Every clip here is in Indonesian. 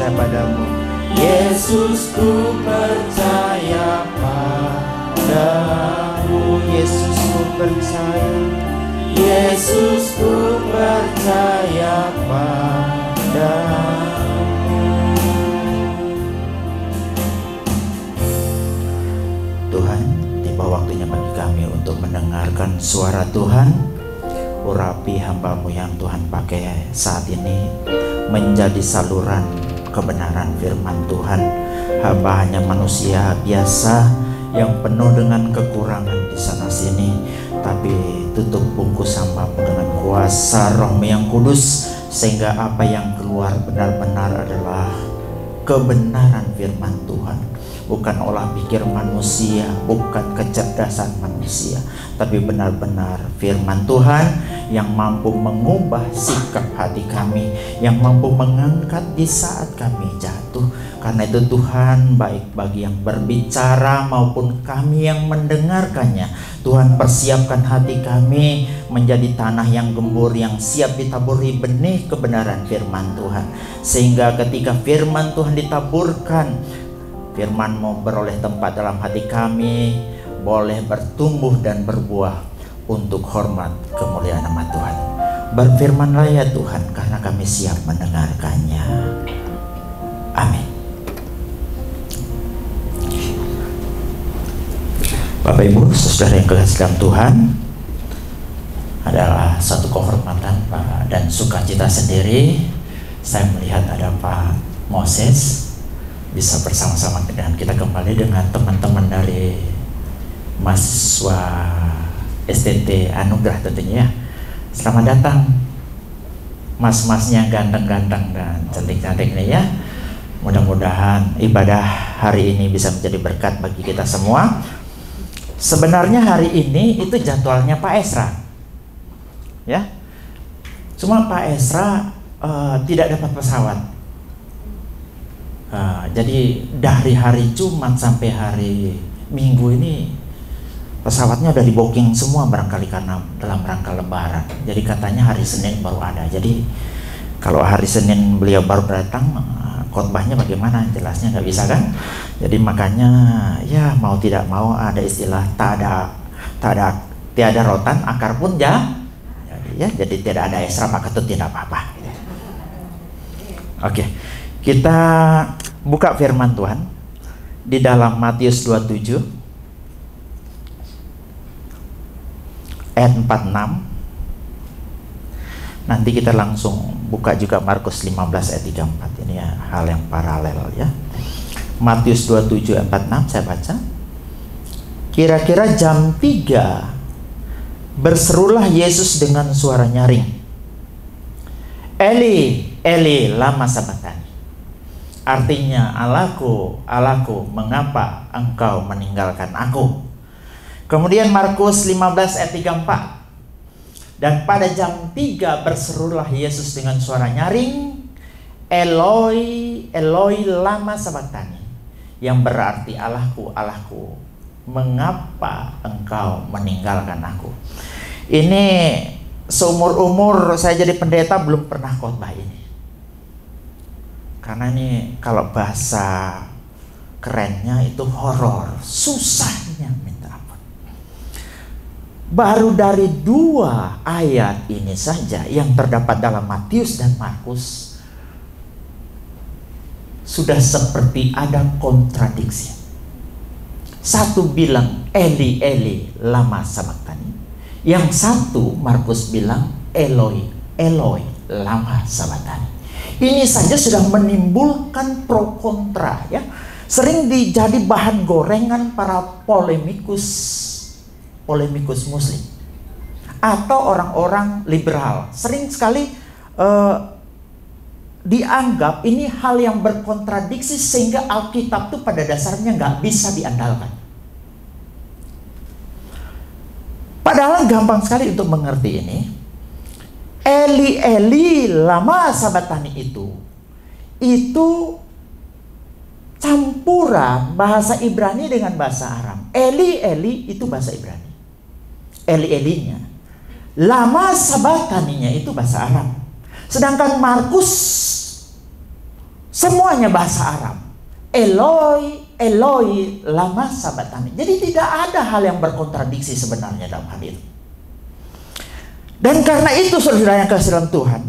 percaya padamu. Yesus ku percaya padamu. Yesus ku percaya. Yesus ku percaya padamu. Tuhan, tiba waktunya bagi kami untuk mendengarkan suara Tuhan. Urapi hamba-Mu yang Tuhan pakai saat ini menjadi saluran kebenaran firman Tuhan. Hamba hanya manusia biasa yang penuh dengan kekurangan di sana sini, tapi tutup bungkus hamba-Mu dengan kuasa Roh-Mu yang kudus, sehingga apa yang keluar benar-benar adalah kebenaran firman Tuhan, bukan olah pikir manusia, bukan kecerdasan manusia, tapi benar-benar firman Tuhan yang mampu mengubah sikap hati kami, yang mampu mengangkat di saat kami jatuh. Karena itu Tuhan baik bagi yang berbicara maupun kami yang mendengarkannya. Tuhan, persiapkan hati kami menjadi tanah yang gembur, yang siap ditaburi benih kebenaran firman Tuhan, sehingga ketika firman Tuhan ditaburkan, firman-Mu beroleh tempat dalam hati kami, boleh bertumbuh dan berbuah untuk hormat kemuliaan nama Tuhan. Berfirmanlah ya Tuhan, karena kami siap mendengarkannya. Amin. Bapak Ibu, saudara yang kekasih dalam Tuhan, adalah satu kehormatan dan sukacita sendiri saya melihat ada Pak Moses bisa bersama-sama dengan kita kembali dengan teman-teman dari mahasiswa STT Anugerah tentunya ya. Selamat datang mas-masnya ganteng-ganteng dan cantik-cantik ini ya. Mudah-mudahan ibadah hari ini bisa menjadi berkat bagi kita semua. Sebenarnya hari ini itu jadwalnya Pak Esra ya, cuma Pak Esra tidak dapat pesawat. Jadi dari hari Jumat sampai hari Minggu ini pesawatnya udah di booking semua, barangkali karena dalam rangka Lebaran. Jadi katanya hari Senin baru ada. Jadi kalau hari Senin beliau baru datang, khotbahnya bagaimana? Jelasnya nggak bisa kan? Jadi makanya ya mau tidak mau ada istilah tiada rotan akar pun jadi tidak ada Esra maka itu tidak apa-apa. Oke. Kita buka firman Tuhan di dalam Matius 27 ayat 46. Nanti kita langsung buka juga Markus 15 ayat 34. Ini ya, hal yang paralel ya. Matius 27 ayat 46 saya baca. Kira-kira jam 3 berserulah Yesus dengan suara nyaring, Eli, Eli, lama sabachthani. Artinya, Allahku, Allahku, mengapa engkau meninggalkan aku? Kemudian Markus 15 ayat 34. Dan pada jam 3 berserulah Yesus dengan suara nyaring, Eloi, Eloi, lama sabachthani, yang berarti Allahku, Allahku, mengapa engkau meninggalkan aku? Ini seumur-umur saya jadi pendeta belum pernah khotbah ini. Karena ini kalau bahasa kerennya itu horor, susahnya minta ampun. Baru dari 2 ayat ini saja yang terdapat dalam Matius dan Markus sudah seperti ada kontradiksi. Satu bilang Eli, Eli, lama sabachthani. Yang satu Markus bilang Eloi, Eloi, lama sabachthani. Ini saja sudah menimbulkan pro kontra ya. Sering jadi bahan gorengan para polemikus muslim atau orang-orang liberal. Sering sekali dianggap ini hal yang berkontradiksi sehingga Alkitab itu pada dasarnya nggak bisa diandalkan. Padahal gampang sekali untuk mengerti ini. Eli, Eli, lama sabachthani itu campuran bahasa Ibrani dengan bahasa Aram. Eli, Eli itu bahasa Ibrani. Eli, Elinya. Lama sabachthaninya itu bahasa Aram. Sedangkan Markus Semuanya bahasa Arab. Eloi, Eloi, lama sabachthani. Jadi tidak ada hal yang berkontradiksi sebenarnya dalam hal itu. Dan karena itu saudara yang kasih dalam Tuhan,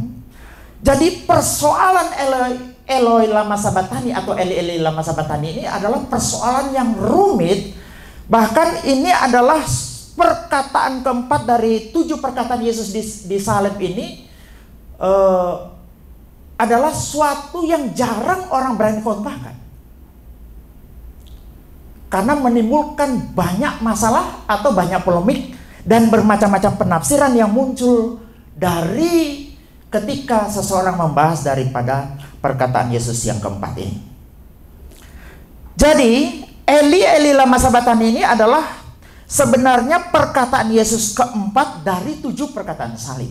jadi persoalan Eloi, Eloi lama sabachthani atau Eli Eli lama sabachthani ini adalah persoalan yang rumit. Bahkan ini adalah perkataan keempat dari 7 perkataan Yesus di salib ini, adalah suatu yang jarang orang berani khotbahkan. Karena menimbulkan banyak masalah atau banyak polemik dan bermacam-macam penafsiran yang muncul dari ketika seseorang membahas daripada perkataan Yesus yang keempat ini. Jadi Eli Eli lama sabachthani ini adalah sebenarnya perkataan Yesus keempat dari 7 perkataan salib.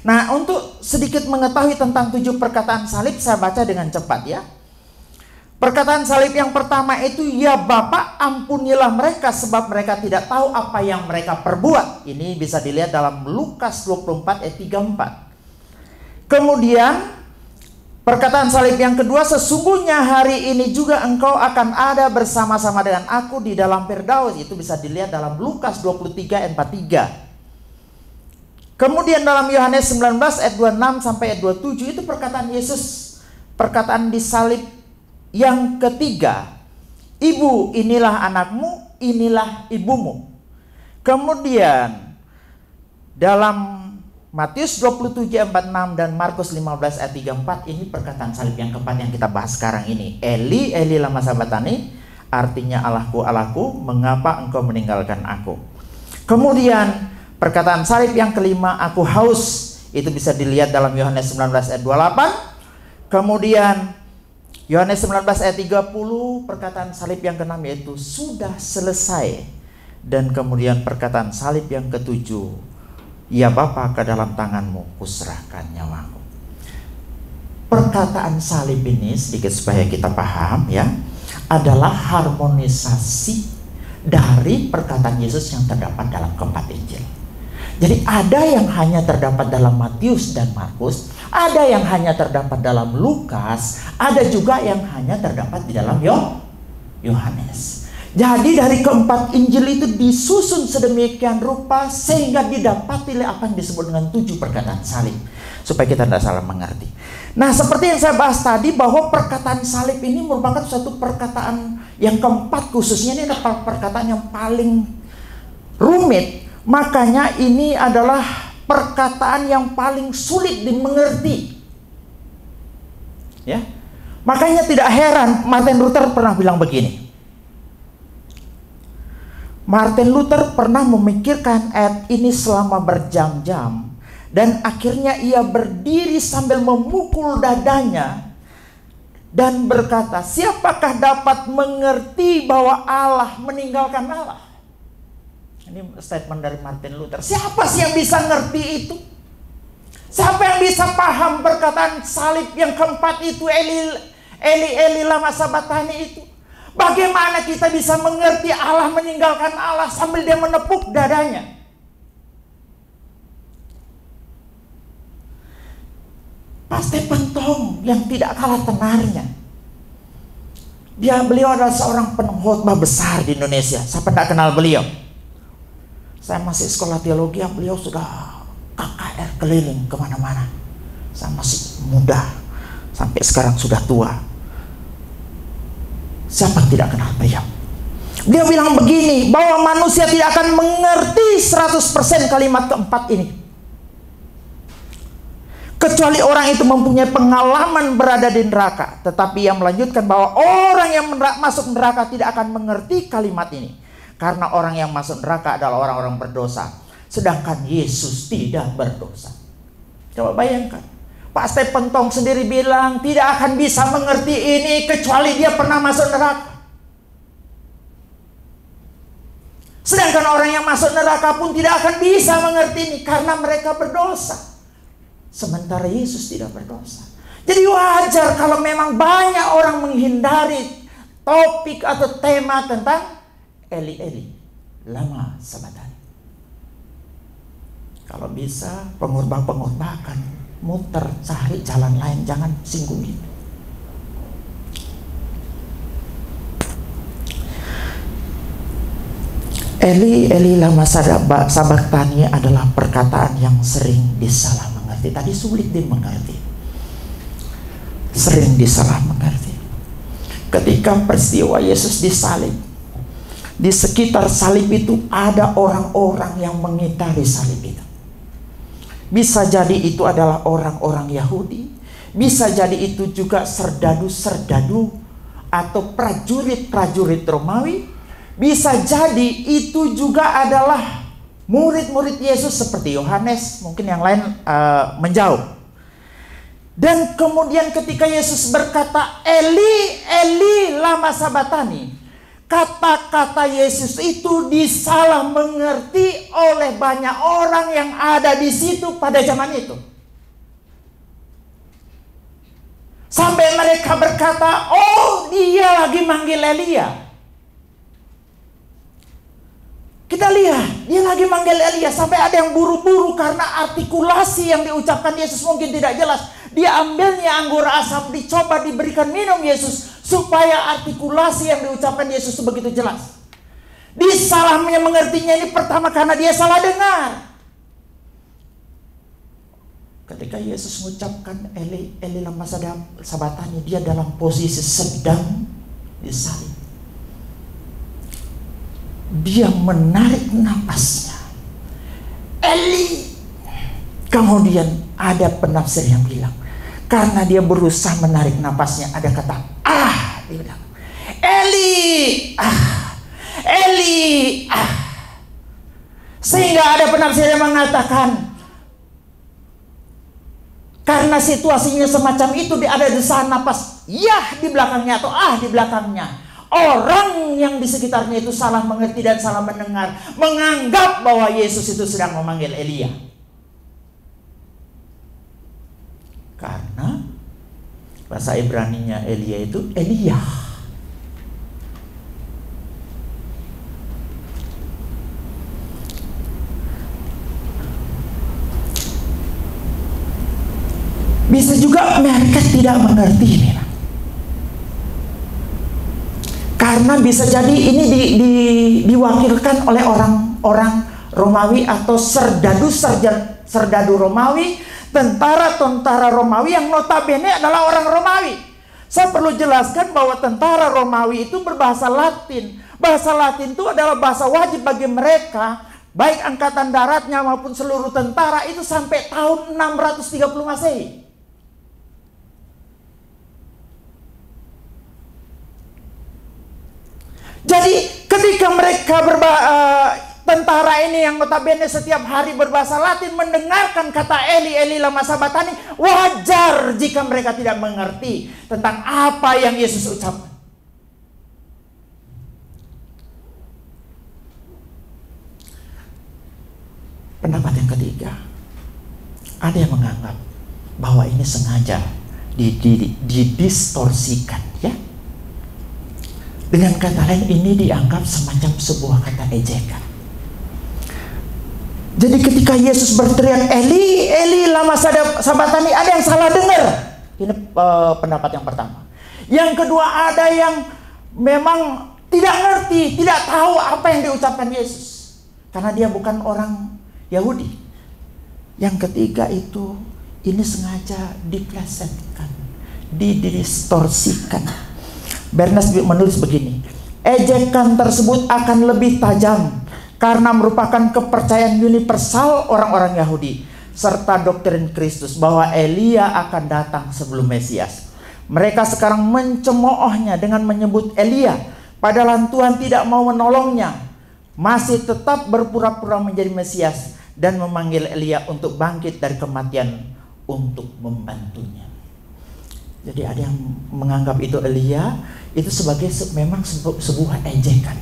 Nah, untuk sedikit mengetahui tentang 7 perkataan salib, saya baca dengan cepat ya. Perkataan salib yang pertama itu, ya Bapa, ampunilah mereka sebab mereka tidak tahu apa yang mereka perbuat. Ini bisa dilihat dalam Lukas 24 ayat 34. Kemudian perkataan salib yang kedua, sesungguhnya hari ini juga engkau akan ada bersama-sama dengan aku di dalam Firdaus. Itu bisa dilihat dalam Lukas 23 ayat 43. Kemudian dalam Yohanes 19 ayat 26 sampai ayat 27, itu perkataan Yesus, perkataan di salib yang ketiga. Ibu, inilah anakmu, inilah ibumu. Kemudian dalam Matius 27 ayat 46 dan Markus 15 ayat 34, ini perkataan salib yang keempat yang kita bahas sekarang ini. Eli, Eli lama sabachthani, artinya Allahku, Allahku, mengapa engkau meninggalkan aku. Kemudian perkataan salib yang kelima, aku haus, itu bisa dilihat dalam Yohanes 19 ayat 28. Kemudian Yohanes 19 ayat 30, perkataan salib yang keenam yaitu sudah selesai. Dan kemudian perkataan salib yang ketujuh, ya Bapa, ke dalam tanganmu kuserahkan nyawaku. Perkataan salib ini, sedikit supaya kita paham ya, adalah harmonisasi dari perkataan Yesus yang terdapat dalam keempat Injil. Jadi ada yang hanya terdapat dalam Matius dan Markus, ada yang hanya terdapat dalam Lukas, ada juga yang hanya terdapat di dalam Yohanes. Jadi dari keempat Injil itu disusun sedemikian rupa sehingga didapatilah apa yang disebut dengan 7 perkataan salib, supaya kita tidak salah mengerti. Nah, seperti yang saya bahas tadi, bahwa perkataan salib ini merupakan suatu perkataan yang keempat, khususnya ini adalah perkataan yang paling rumit. Makanya ini adalah perkataan yang paling sulit dimengerti. Ya. Makanya tidak heran Martin Luther pernah bilang begini. Martin Luther pernah memikirkan ayat ini selama berjam-jam, dan akhirnya ia berdiri sambil memukul dadanya dan berkata, siapakah dapat mengerti bahwa Allah meninggalkan Allah? Ini statement dari Martin Luther. Siapa sih yang bisa ngerti itu? Siapa yang bisa paham perkataan salib yang keempat itu, Eli Eli lama sabachthani itu? Bagaimana kita bisa mengerti Allah meninggalkan Allah sambil dia menepuk dadanya? Pasti pentong yang tidak kalah tenarnya. Beliau adalah seorang pengkhotbah besar di Indonesia. Siapa tidak kenal beliau? Saya masih sekolah teologi, beliau sudah KKR keliling kemana-mana. Saya masih muda, sampai sekarang sudah tua. Siapa yang tidak kenal beliau? Dia bilang begini, bahwa manusia tidak akan mengerti 100% kalimat keempat ini, kecuali orang itu mempunyai pengalaman berada di neraka. Tetapi yang melanjutkan bahwa orang yang masuk neraka tidak akan mengerti kalimat ini, karena orang yang masuk neraka adalah orang-orang berdosa, sedangkan Yesus tidak berdosa. Coba bayangkan, Pak Stephen Tong sendiri bilang tidak akan bisa mengerti ini kecuali dia pernah masuk neraka. Sedangkan orang yang masuk neraka pun tidak akan bisa mengerti ini karena mereka berdosa, sementara Yesus tidak berdosa. Jadi wajar kalau memang banyak orang menghindari topik atau tema tentang Eli Eli lama sabachthani. Kalau bisa pengkhotbah akan muter cari jalan lain, jangan singgung itu. Eli, Eli lama sabachthani adalah perkataan yang sering disalah mengerti. Tadi sulit dimengerti, sering disalah mengerti. Ketika peristiwa Yesus disalib, di sekitar salib itu ada orang-orang yang mengitari salib itu. Bisa jadi itu adalah orang-orang Yahudi, bisa jadi itu juga serdadu-serdadu atau prajurit-prajurit Romawi. Bisa jadi itu juga adalah murid-murid Yesus seperti Yohanes, mungkin yang lain menjauh. Dan kemudian ketika Yesus berkata, Eli, Eli lama sabachthani, kata-kata Yesus itu disalah mengerti oleh banyak orang yang ada di situ pada zaman itu. Sampai mereka berkata, oh dia lagi manggil Elia. Kita lihat, dia lagi manggil Elia. Sampai ada yang buru-buru karena artikulasi yang diucapkan Yesus mungkin tidak jelas. Dia ambilnya anggur asam, dicoba diberikan minum Yesus, supaya artikulasi yang diucapkan Yesus itu begitu jelas. Disalahnya mengertinya ini pertama karena dia salah dengar. Ketika Yesus mengucapkan Eli, Eli lama sabachthani, dia dalam posisi sedang disalib. Dia menarik napasnya, Eli. Kemudian ada penafsir yang bilang, karena dia berusaha menarik napasnya, ada kata dia bilang, Eli, Eli, Sehingga ada penafsir yang mengatakan, karena situasinya semacam itu, ada desahan napas yah di belakangnya atau di belakangnya. Orang yang di sekitarnya itu salah mengerti dan salah mendengar, menganggap bahwa Yesus itu sedang memanggil Elia. Karena bahasa Ibraninya Elia itu Elia. Bisa juga mereka tidak mengerti memang. Karena bisa jadi ini diwakilkan oleh orang-orang Romawi atau serdadu Romawi, tentara-tentara Romawi yang notabene adalah orang Romawi. Saya perlu jelaskan bahwa tentara Romawi itu berbahasa Latin. Bahasa Latin itu adalah bahasa wajib bagi mereka, baik angkatan daratnya maupun seluruh tentara itu sampai tahun 630 Masehi. Jadi ketika mereka tentara ini yang notabene setiap hari berbahasa Latin mendengarkan kata Eli, Eli lama sabachthani, wajar jika mereka tidak mengerti tentang apa yang Yesus ucapkan. Pendapat yang ketiga, ada yang menganggap bahwa ini sengaja didistorsikan, ya. Dengan kata lain, ini dianggap semacam sebuah kata ejekan. Jadi ketika Yesus berteriak Eli, Eli lama sabachthani, ada yang salah dengar. Ini pendapat yang pertama. Yang kedua, ada yang memang tidak ngerti, tidak tahu apa yang diucapkan Yesus, karena dia bukan orang Yahudi. Yang ketiga itu, ini sengaja diplesetkan, didistorsikan. Bernas menulis begini, ejekan tersebut akan lebih tajam karena merupakan kepercayaan universal orang-orang Yahudi serta doktrin Kristus bahwa Elia akan datang sebelum Mesias. Mereka sekarang mencemoohnya dengan menyebut Elia, padahal Tuhan tidak mau menolongnya, masih tetap berpura-pura menjadi Mesias dan memanggil Elia untuk bangkit dari kematian untuk membantunya. Jadi ada yang menganggap itu Elia itu sebagai memang sebuah ejekan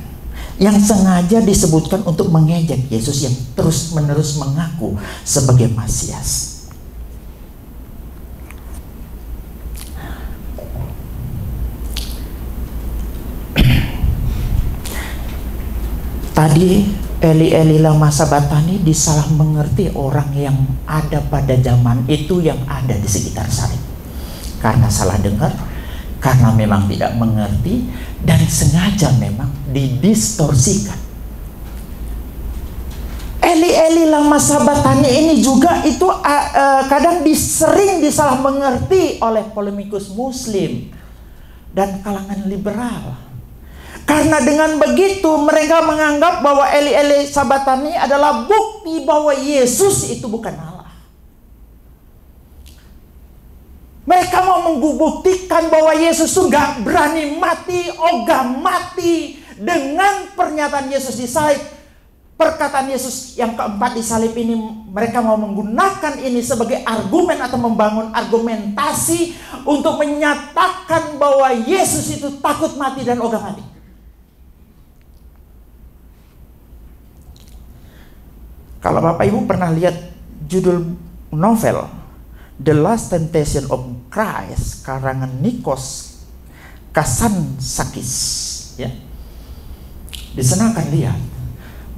yang sengaja disebutkan untuk mengejek Yesus yang terus-menerus mengaku sebagai Mesias. Tadi Eli, Eli lama sabachthani disalah mengerti orang yang ada pada zaman itu, yang ada di sekitar salib. Karena salah dengar, karena memang tidak mengerti, dan sengaja memang didistorsikan. Eli lama sabatani ini juga itu kadang sering disalah mengerti oleh polemikus Muslim dan kalangan liberal. Karena dengan begitu mereka menganggap bahwa Eli sabatani adalah bukti bahwa Yesus itu bukan Allah. Mereka mau membuktikan bahwa Yesus itu gak berani mati, ogah mati dengan pernyataan Yesus di salib. Perkataan Yesus yang keempat di salib ini, mereka mau menggunakan ini sebagai argumen atau membangun argumentasi untuk menyatakan bahwa Yesus itu takut mati dan ogah mati. Kalau Bapak Ibu pernah lihat judul novel The Last Temptation of Christ karangan Nikos Kazantzakis, ya, di sana akan lihat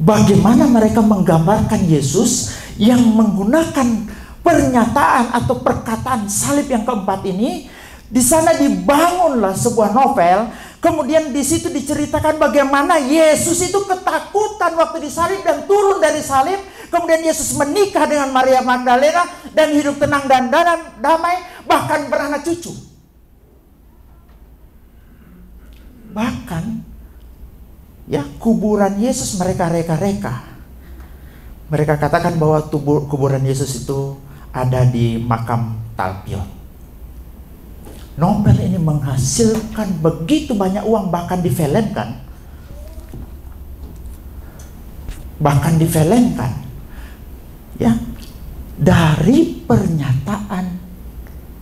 bagaimana mereka menggambarkan Yesus yang menggunakan pernyataan atau perkataan salib yang keempat ini. Di sana dibangunlah sebuah novel. Kemudian di situ diceritakan bagaimana Yesus itu ketakutan waktu disalib dan turun dari salib. Kemudian Yesus menikah dengan Maria Magdalena dan hidup tenang dan damai, bahkan beranak cucu. Bahkan ya, kuburan Yesus mereka reka-reka. Mereka katakan bahwa kuburan Yesus itu ada di makam Talpiot. Novel ini menghasilkan begitu banyak uang, bahkan difilmkan. Ya, dari pernyataan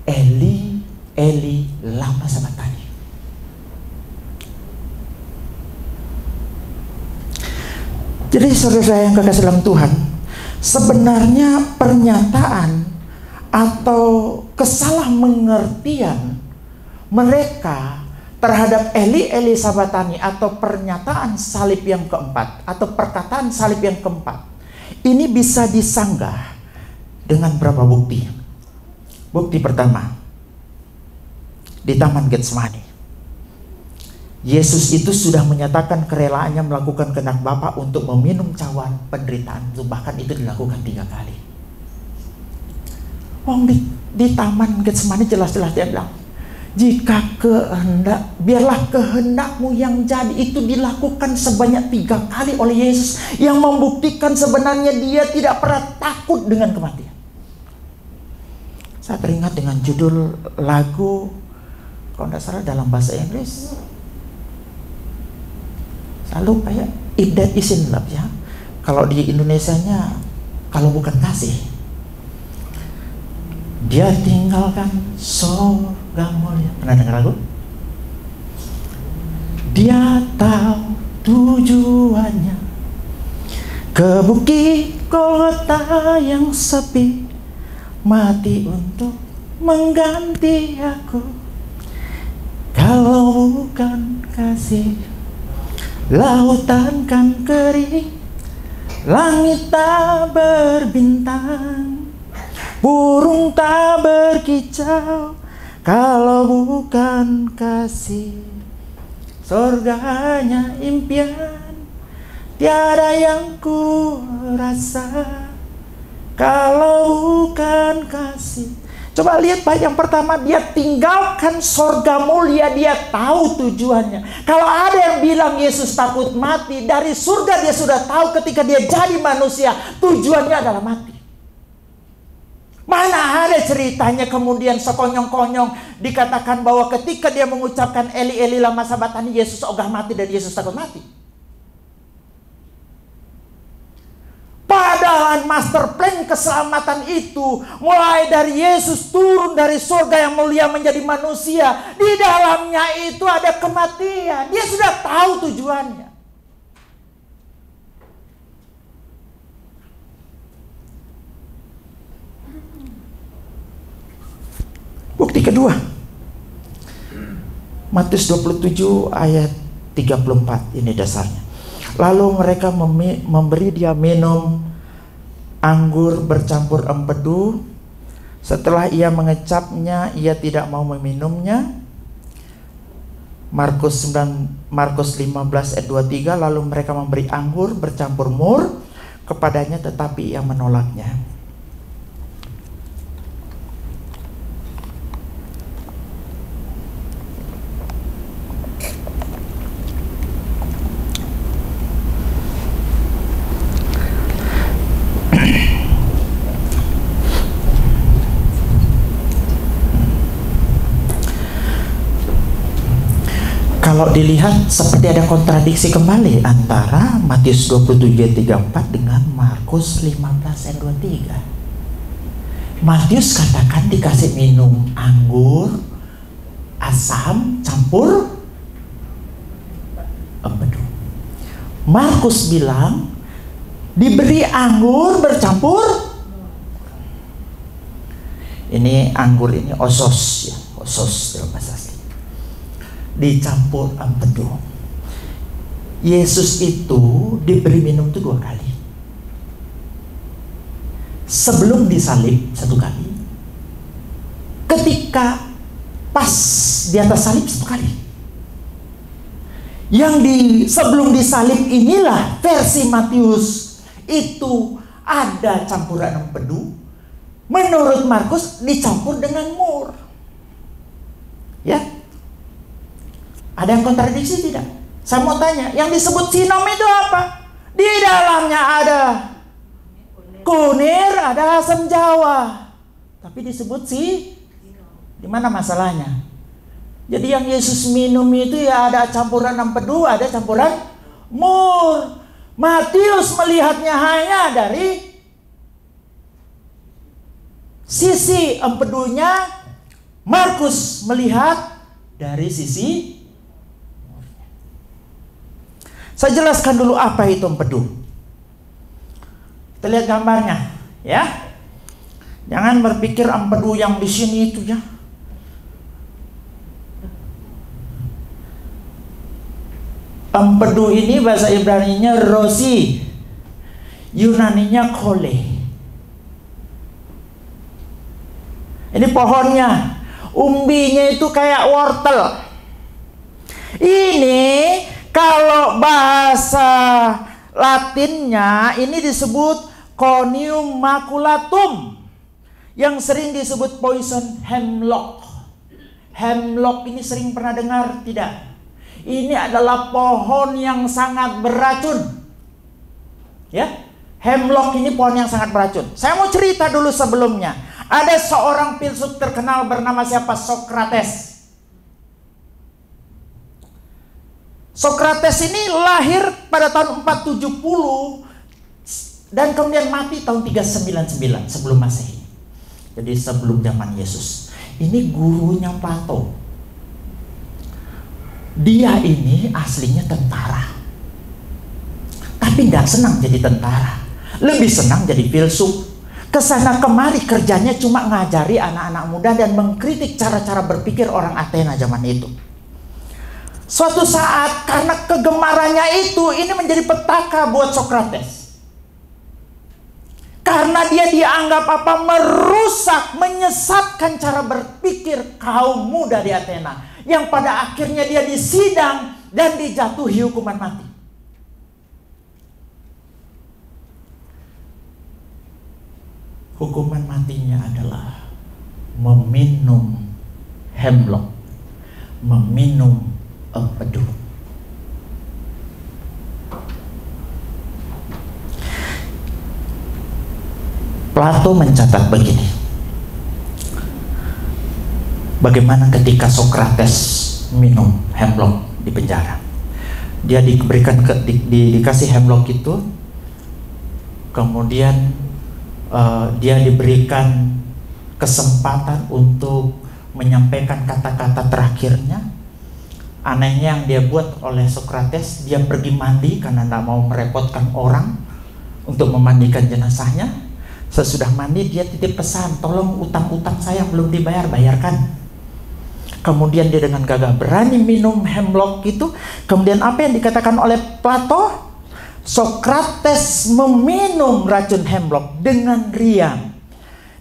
Eli lama sabatani. Jadi saudara yang kekasih dalam Tuhan, sebenarnya pernyataan atau kesalahanmengertian mereka terhadap Eli sabatani atau pernyataan salib yang keempat atau perkataan salib yang keempat ini bisa disanggah dengan berapa bukti. Bukti pertama, di Taman Getsemani, Yesus itu sudah menyatakan kerelaannya melakukan kehendak Bapa untuk meminum cawan penderitaan itu, bahkan itu dilakukan 3 kali. Di Taman Getsemani jelas-jelas dia bilang, jika biarlah kehendakmu yang jadi. Itu dilakukan sebanyak 3 kali oleh Yesus, yang membuktikan sebenarnya dia tidak pernah takut dengan kematian. Saya teringat dengan judul lagu, kalau tidak salah dalam bahasa Inggris, saya lupa ya, If That Isn't Love, ya. Kalau di Indonesianya, kalau bukan kasih. Dia tinggalkan surga mulia. Pernah dengar lagu? Dia tahu tujuannya ke bukit kota yang sepi, mati untuk mengganti aku. Kalau bukan kasih, lautan kan kering, langit tak berbintang, burung tak berkicau. Kalau bukan kasih, surganya impian, tiada yang ku rasa. Kalau bukan kasih. Coba lihat bait yang pertama, dia tinggalkan surga mulia, dia tahu tujuannya. Kalau ada yang bilang Yesus takut mati, dari surga dia sudah tahu ketika dia jadi manusia, tujuannya adalah mati. Mana ada ceritanya kemudian sekonyong-konyong dikatakan bahwa ketika dia mengucapkan Eli Eli lama sabatani, Yesus ogah mati dan Yesus takut mati. Padahal master plan keselamatan itu mulai dari Yesus turun dari surga yang mulia menjadi manusia. Di dalamnya itu ada kematian. Dia sudah tahu tujuannya. Bukti kedua, Matius 27 ayat 34, ini dasarnya. Lalu mereka memberi dia minum anggur bercampur empedu. Setelah ia mengecapnya, ia tidak mau meminumnya. Markus 15 ayat 23, lalu mereka memberi anggur bercampur mur. kepadanya, tetapi ia menolaknya. Kalau dilihat seperti ada kontradiksi kembali antara Matius 27 ayat 34 dengan Markus 15 ayat 23. Matius katakan dikasih minum anggur asam campur empedu. Markus bilang diberi anggur bercampur. Ini anggur ini osos ya, osos dalam bahasa asli. Dicampur empedu. Yesus itu diberi minum itu 2 kali. Sebelum disalib 1 kali. Ketika pas di atas salib 1 kali. Yang sebelum disalib inilah versi Matius itu ada campuran empedu. Menurut Markus dicampur dengan mur. Ya. Ada yang kontradiksi tidak? Saya mau tanya, yang disebut sinom itu apa? Di dalamnya ada kunir, ada asam jawa, tapi disebut di mana masalahnya? Jadi yang Yesus minum itu ya ada campuran empedu, ada campuran mur. Matius melihatnya hanya dari sisi empedunya, Markus melihat dari sisi. Saya jelaskan dulu apa itu empedu. Kita lihat gambarnya, ya. Jangan berpikir empedu yang di sini itu ya. Empedu ini bahasa Ibrani-nya rosi, Yunani-nya kole. Ini pohonnya, umbinya itu kayak wortel. Ini kalau bahasa Latinnya ini disebut Conium maculatum, yang sering disebut poison hemlock. Hemlock ini sering pernah dengar tidak? Ini adalah pohon yang sangat beracun. Ya, hemlock ini pohon yang sangat beracun. Saya mau cerita dulu sebelumnya. Ada seorang filsuf terkenal bernama siapa? Socrates. Socrates ini lahir pada tahun 470 dan kemudian mati tahun 399 sebelum Masehi. Jadi sebelum zaman Yesus. Ini gurunya Plato. Dia ini aslinya tentara, tapi nggak senang jadi tentara, lebih senang jadi filsuf. Kesana kemari kerjanya cuma ngajari anak-anak muda dan mengkritik cara-cara berpikir orang Athena zaman itu. Suatu saat karena kegemarannya itu, ini menjadi petaka buat Socrates. Karena dia dianggap merusak, menyesatkan cara berpikir kaum muda di Athena. Yang pada akhirnya dia disidang dan dijatuhi hukuman mati. Hukuman matinya adalah meminum hemlock, meminum empedu. Plato mencatat begini. Bagaimana ketika Socrates minum hemlock di penjara? Dia dikasih hemlock itu, kemudian dia diberikan kesempatan untuk menyampaikan kata-kata terakhirnya. Anehnya yang dia buat oleh Socrates, dia pergi mandi karena tidak mau merepotkan orang untuk memandikan jenazahnya. Sesudah mandi dia titip pesan, tolong utang-utang saya yang belum dibayar, bayarkan. Kemudian dia dengan gagah berani minum hemlock itu. Kemudian apa yang dikatakan oleh Plato? Socrates meminum racun hemlock dengan riang.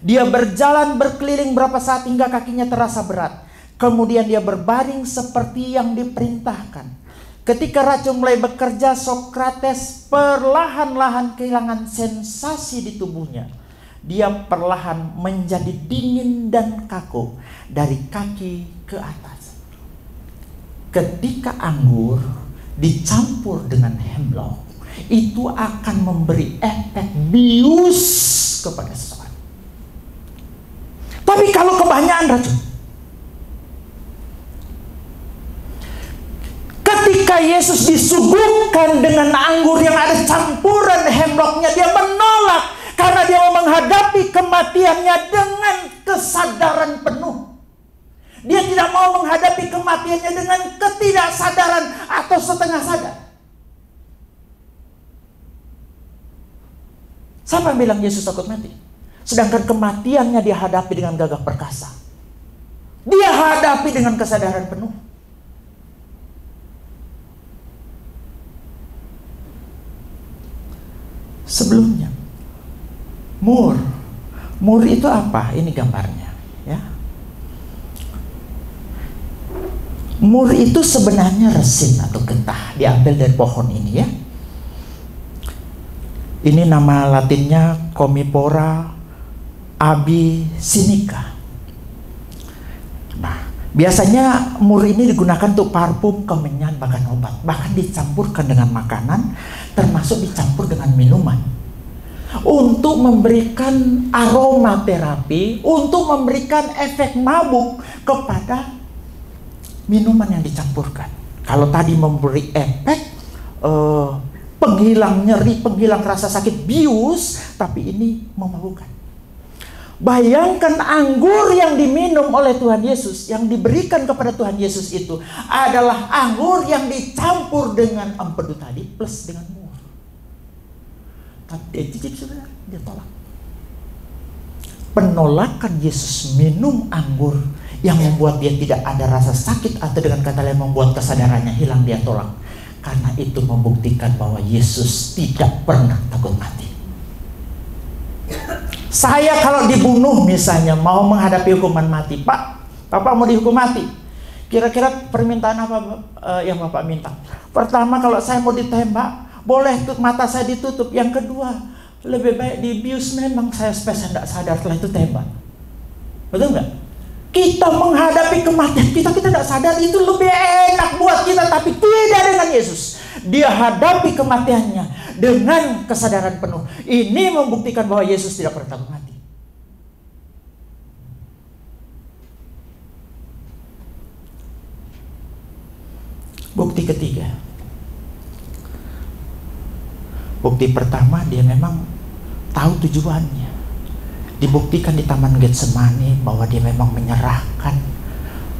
Dia berjalan berkeliling berapa saat hingga kakinya terasa berat. Kemudian dia berbaring seperti yang diperintahkan. Ketika racun mulai bekerja, Sokrates perlahan-lahan kehilangan sensasi di tubuhnya. Dia perlahan menjadi dingin dan kaku dari kaki ke atas. Ketika anggur dicampur dengan hemlock, itu akan memberi efek bius kepada seseorang. Tapi kalau kebanyakan racun, ketika Yesus disuguhkan dengan anggur yang ada campuran hemlocknya, dia menolak karena dia mau menghadapi kematiannya dengan kesadaran penuh. Dia tidak mau menghadapi kematiannya dengan ketidaksadaran atau setengah sadar. Siapa yang bilang Yesus takut mati? Sedangkan kematiannya dia hadapi dengan gagah perkasa. Dia hadapi dengan kesadaran penuh. Sebelumnya, mur itu apa? Ini gambarnya, ya. Mur itu sebenarnya resin atau getah, diambil dari pohon ini, ya. Ini nama latinnya Commiphora abyssinica. Nah, biasanya mur ini digunakan untuk parfum, kemenyan, bahkan obat. Bahkan dicampurkan dengan makanan, termasuk dicampur dengan minuman. Untuk memberikan aromaterapi, untuk memberikan efek mabuk kepada minuman yang dicampurkan. Kalau tadi memberi efek penghilang nyeri, penghilang rasa sakit, bius, tapi ini memabukkan. Bayangkan anggur yang diminum oleh Tuhan Yesus, yang diberikan kepada Tuhan Yesus itu adalah anggur yang dicampur dengan empedu tadi plus dengan mur. Tapi dia cicip sudah, dia tolak. Penolakan Yesus minum anggur yang membuat dia tidak ada rasa sakit, atau dengan kata lain membuat kesadarannya hilang, dia tolak. Karena itu membuktikan bahwa Yesus tidak pernah takut mati. Saya kalau dibunuh misalnya, mau menghadapi hukuman mati, Pak, Bapak mau dihukum mati, kira-kira permintaan apa yang Bapak minta? Pertama, kalau saya mau ditembak, boleh mata saya ditutup. Yang kedua, lebih baik dibius, memang saya spesial tidak sadar, setelah itu tembak. Betul nggak? Kita menghadapi kematian kita tidak sadar, itu lebih enak buat kita, tapi tidak dengan Yesus. Dia hadapi kematiannya dengan kesadaran penuh. Ini membuktikan bahwa Yesus tidak pernah takut mati. Bukti ketiga. Bukti pertama, dia memang tahu tujuannya. Dibuktikan di Taman Getsemani bahwa dia memang menyerahkan,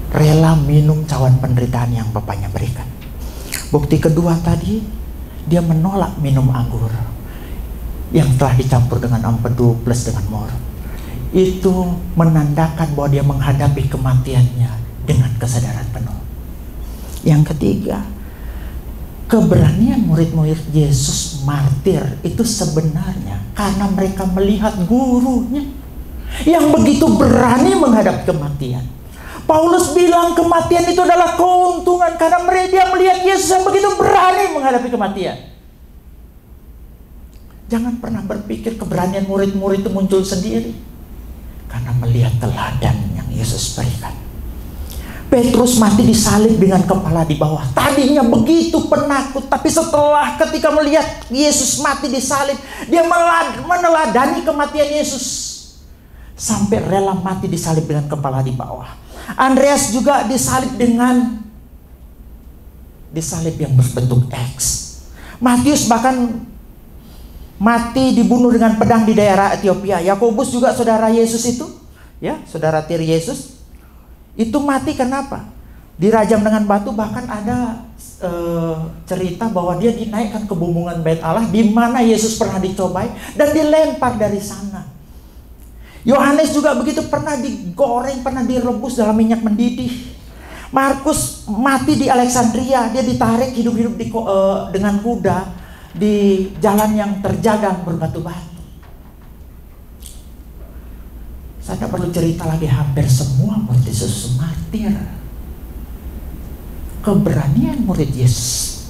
rela minum cawan penderitaan yang Bapaknya berikan. Bukti kedua tadi, dia menolak minum anggur yang telah dicampur dengan empedu plus dengan mur. Itu menandakan bahwa dia menghadapi kematiannya dengan kesadaran penuh. Yang ketiga, keberanian murid-murid Yesus martir itu sebenarnya karena mereka melihat gurunya yang begitu berani menghadapi kematian. Paulus bilang kematian itu adalah keuntungan karena dia melihat Yesus yang begitu berani menghadapi kematian. Jangan pernah berpikir keberanian murid-murid itu muncul sendiri, karena melihat teladan yang Yesus berikan. Petrus mati disalib dengan kepala di bawah. Tadinya begitu penakut, tapi setelah ketika melihat Yesus mati disalib, dia meneladani kematian Yesus sampai rela mati disalib dengan kepala di bawah. Andreas juga disalib yang berbentuk X. Matius bahkan mati dibunuh dengan pedang di daerah Ethiopia. Yakobus juga saudara Yesus itu, ya, saudara tiri Yesus. Itu mati kenapa? Dirajam dengan batu, bahkan ada cerita bahwa dia dinaikkan ke bumbungan Bait Allah di mana Yesus pernah dicobai dan dilempar dari sana. Yohanes juga begitu, pernah digoreng, pernah direbus dalam minyak mendidih. Markus mati di Alexandria, dia ditarik hidup-hidup dengan kuda di jalan yang terjadang berbatu-batu. Saya tidak perlu cerita lagi, hampir semua murid Yesus martir. Keberanian murid Yesus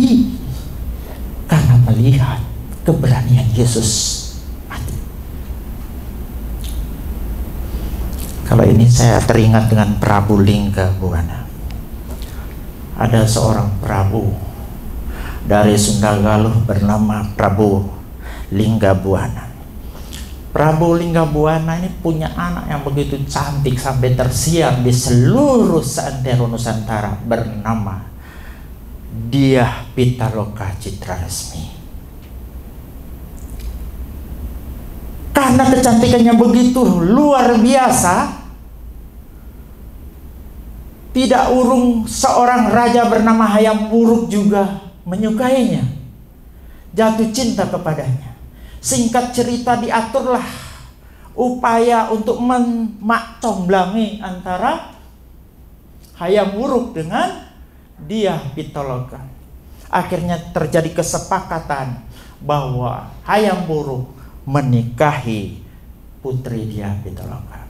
mati karena melihat keberanian Yesus mati. Kalau ini saya teringat dengan Prabu Linggabuana. Ada seorang Prabu dari Sunda Galuh bernama Prabu Linggabuana. Prabu Linggabuana ini punya anak yang begitu cantik sampai tersiar di seluruh seantero Nusantara, bernama Dyah Pitaloka Citraresmi. Karena kecantikannya begitu luar biasa, tidak urung seorang raja bernama Hayam Wuruk juga menyukainya, jatuh cinta kepadanya. Singkat cerita, diaturlah upaya untuk memakcomblangi antara Hayam Wuruk dengan Dyah Pitaloka. Akhirnya terjadi kesepakatan bahwa Hayam Wuruk menikahi putri Dyah Pitaloka.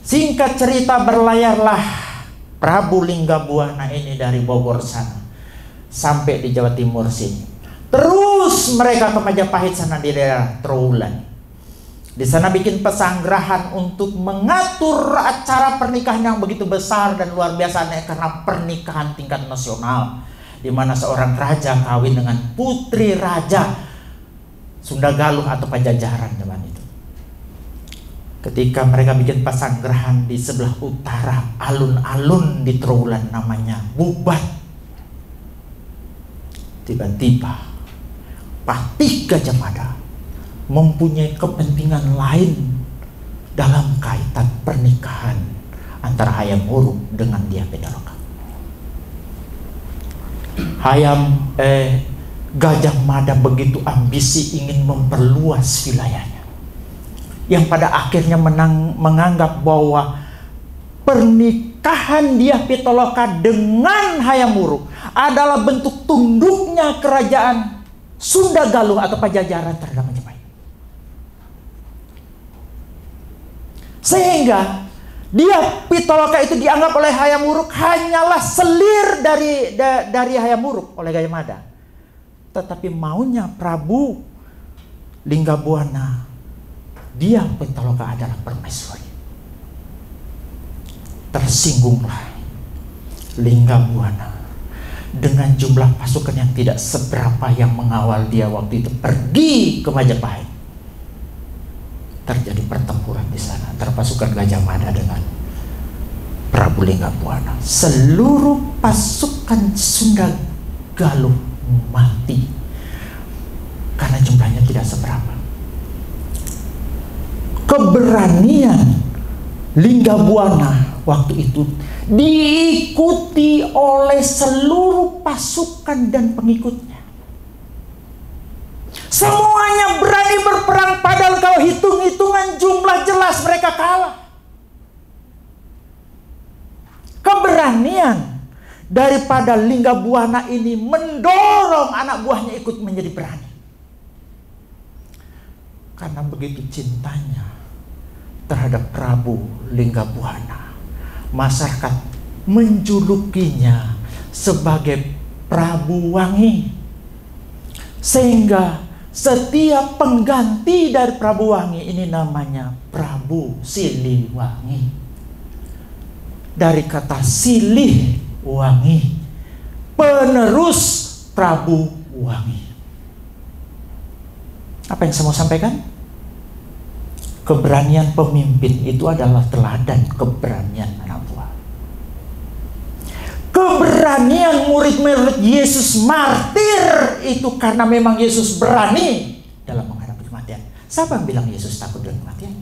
Singkat cerita, berlayarlah Prabu Linggabuana ini dari Bogor sana sampai di Jawa Timur sini. Terus mereka ke Majapahit sana di daerah Trowulan. Di sana bikin pesanggrahan untuk mengatur acara pernikahan yang begitu besar dan luar biasa, karena pernikahan tingkat nasional, di mana seorang raja kawin dengan putri raja Sunda Galuh atau Pajajaran zaman itu. Ketika mereka bikin pasanggrahan di sebelah utara, alun-alun di Trowulan namanya Bubat, tiba-tiba Patih Gajah Mada mempunyai kepentingan lain dalam kaitan pernikahan antara Hayam Wuruk dengan Dyah Pitaloka. Gajah Mada begitu ambisi ingin memperluas wilayahnya, yang pada akhirnya menganggap bahwa pernikahan Dyah Pitaloka dengan Hayam Wuruk adalah bentuk tunduknya kerajaan Sunda Galuh atau Pajajaran terhadap Majapahit. Sehingga Dyah Pitaloka itu dianggap oleh Hayam Wuruk hanyalah selir dari Hayam Wuruk oleh Gajah Mada. Tetapi maunya Prabu Linggabuana, Dyah Pitaloka adalah permaisuri. Tersinggunglah Linggabuana dengan jumlah pasukan yang tidak seberapa yang mengawal dia waktu itu pergi ke Majapahit. Terjadi pertempuran di sana antara pasukan Gajah Mada dengan Prabu Linggabuana. Seluruh pasukan Sunda Galuh mati karena jumlahnya tidak seberapa. Keberanian Linggabuana waktu itu diikuti oleh seluruh pasukan dan pengikutnya. Semuanya berani berperang, padahal kalau hitung-hitungan jumlah jelas mereka kalah. Keberanian daripada Linggabuana ini mendorong anak buahnya ikut menjadi berani. Karena begitu cintanya terhadap Prabu Linggabuana, masyarakat menjulukinya sebagai Prabu Wangi. Sehingga setiap pengganti dari Prabu Wangi ini namanya Prabu Siliwangi. Dari kata silih wangi, penerus Prabu Wangi. Apa yang saya mau sampaikan? Keberanian pemimpin itu adalah teladan keberanian anak buah. Keberanian murid-murid Yesus martir itu karena memang Yesus berani dalam menghadapi kematian. Siapa yang bilang Yesus takut dengan kematian?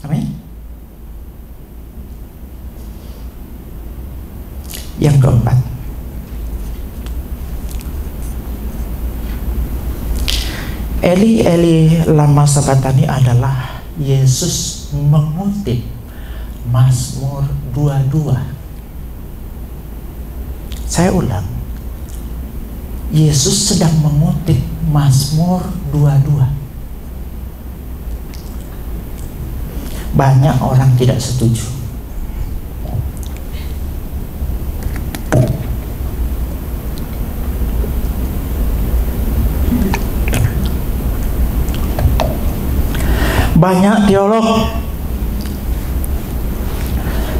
Amin. Yang keempat, Eli Eli lama sabatani adalah Yesus mengutip Mazmur 22. Saya ulang, Yesus sedang mengutip Mazmur 22. Banyak orang tidak setuju. Banyak teolog,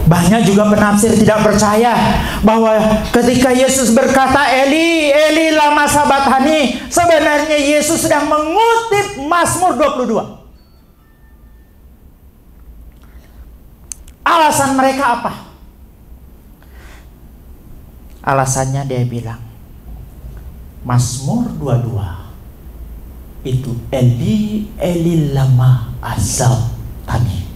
banyak juga penafsir tidak percaya bahwa ketika Yesus berkata Eli, Eli lama sabaktani, sebenarnya Yesus sedang mengutip Mazmur 22. Alasan mereka apa? Alasannya dia bilang, Mazmur 22 itu Eli, Eli lama sabachthani.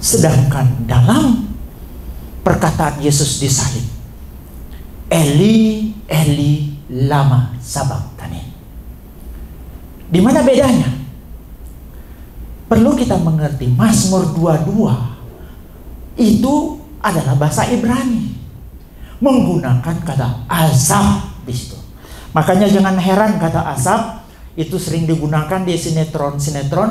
Sedangkan dalam perkataan Yesus di salib, Eli, Eli lama sabachthani. Di mana bedanya? Perlu kita mengerti, Mazmur 22 itu adalah bahasa Ibrani, menggunakan kata azab di situ. Makanya jangan heran kata azab itu sering digunakan di sinetron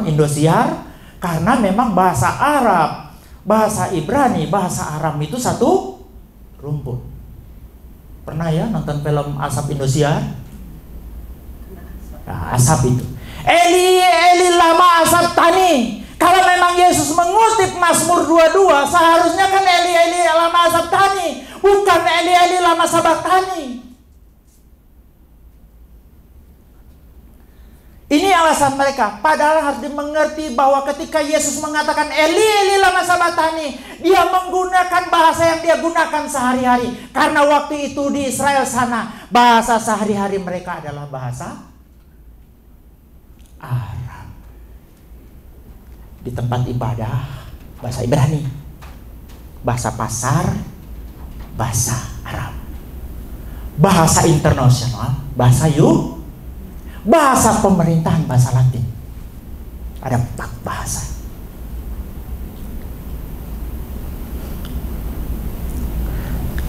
Indosiar, karena memang bahasa Arab, bahasa Ibrani, bahasa Aram itu satu rumpun. Pernah ya nonton film Asap Indosiar? Nah, asap itu Eli, Eli lama sabachthani. Kalau memang Yesus mengutip Mazmur 22, seharusnya kan Eli, Eli lama sabachthani, bukan Eli, Eli lama sabachthani. Ini alasan mereka. Padahal harus dimengerti bahwa ketika Yesus mengatakan Eli, Eli lama sabachthani, dia menggunakan bahasa yang dia gunakan sehari-hari. Karena waktu itu di Israel sana, bahasa sehari-hari mereka adalah bahasa Arab. Di tempat ibadah bahasa Ibrani, bahasa pasar bahasa Arab, bahasa internasional bahasa Yunani, bahasa pemerintahan bahasa Latin. Ada 4 bahasa.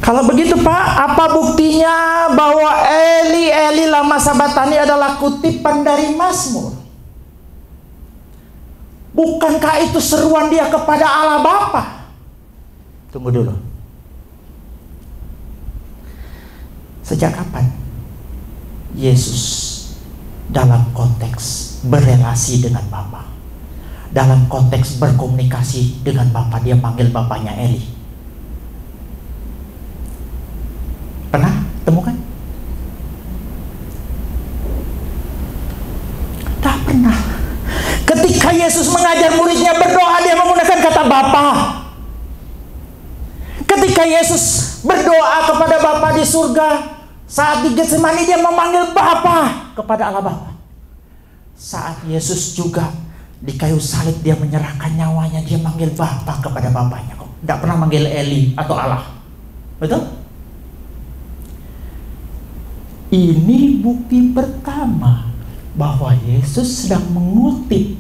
Kalau begitu Pak, apa buktinya bahwa Eli, Eli lama sabachthani adalah kutipan dari Mazmur? Bukankah itu seruan dia kepada Allah Bapa? Tunggu dulu. Sejak kapan Yesus dalam konteks berelasi dengan Bapa, dalam konteks berkomunikasi dengan Bapa, dia panggil Bapaknya Eli? Pernah temukan? Tak pernah. Ketika Yesus mengajar muridnya berdoa, dia menggunakan kata Bapa. Ketika Yesus berdoa kepada Bapa di surga, saat di Getsemani dia memanggil Bapa kepada Allah Bapa. Saat Yesus juga di kayu salib dia menyerahkan nyawanya, dia manggil Bapa kepada Bapaknya. Kok tidak pernah manggil Eli atau Allah? Betul? Ini bukti pertama bahwa Yesus sedang mengutip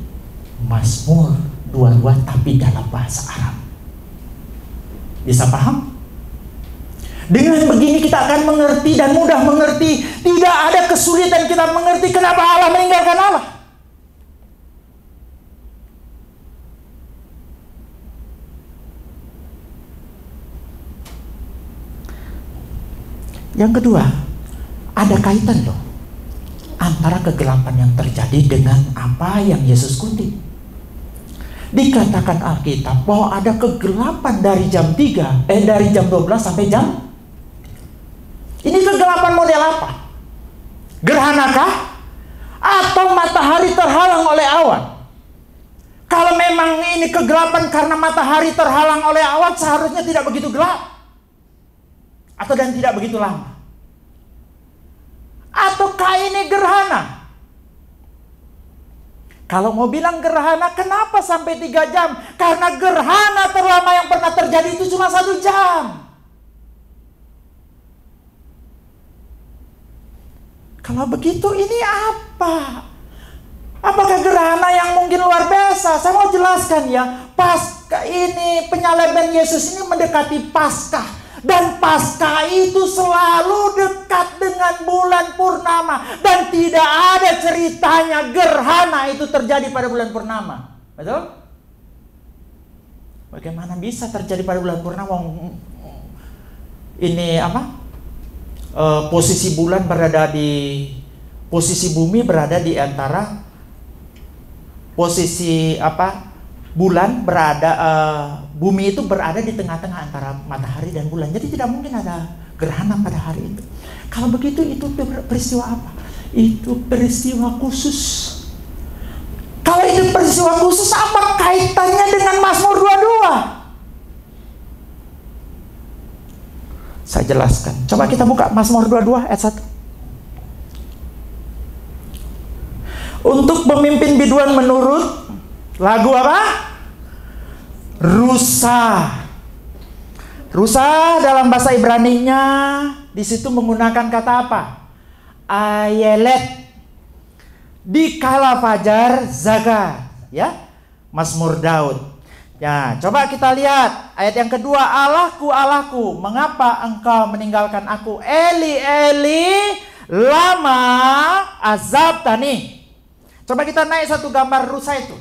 Mazmur 22 tapi dalam bahasa Arab. Bisa paham? Dengan begini kita akan mengerti dan mudah mengerti. Tidak ada kesulitan kita mengerti kenapa Allah meninggalkan Allah. Yang kedua, ada kaitan loh antara kegelapan yang terjadi dengan apa yang Yesus kutip. Dikatakan Alkitab bahwa ada kegelapan dari jam 3, dari jam 12 sampai jam. Ini kegelapan model apa? Gerhanakah? Atau matahari terhalang oleh awan? Kalau memang ini kegelapan karena matahari terhalang oleh awan, seharusnya tidak begitu gelap. Atau dan tidak begitu lama. Ataukah ini gerhana? Kalau mau bilang gerhana, kenapa sampai 3 jam? Karena gerhana terlama yang pernah terjadi itu cuma 1 jam. Kalau begitu ini apa? Apakah gerhana yang mungkin luar biasa? Saya mau jelaskan ya. Paskah ini, penyaliban Yesus ini mendekati Paskah. Dan Paskah itu selalu dekat dengan bulan purnama. Dan tidak ada ceritanya gerhana itu terjadi pada bulan purnama. Betul? Bagaimana bisa terjadi pada bulan purnama? Ini apa? Posisi bulan berada di, posisi bumi berada di antara posisi bulan berada, bumi itu berada di tengah-tengah antara matahari dan bulan. Jadi tidak mungkin ada gerhana pada hari itu. Kalau begitu itu peristiwa apa? Itu peristiwa khusus. Kalau itu peristiwa khusus, apa kaitannya dengan Mazmur 22? Saya jelaskan. Coba kita buka Mazmur 22 ayat 1. Untuk pemimpin biduan menurut lagu apa? Rusa. Rusa dalam bahasa Ibrani-nya di situ menggunakan kata apa? Ayelet. Di kala fajar zakat, ya. Mazmur Daud. Ya, coba kita lihat ayat yang kedua. Allahku, Allahku, mengapa engkau meninggalkan aku? Eli, Eli, lama azabtani. Coba kita naik satu gambar rusa itu.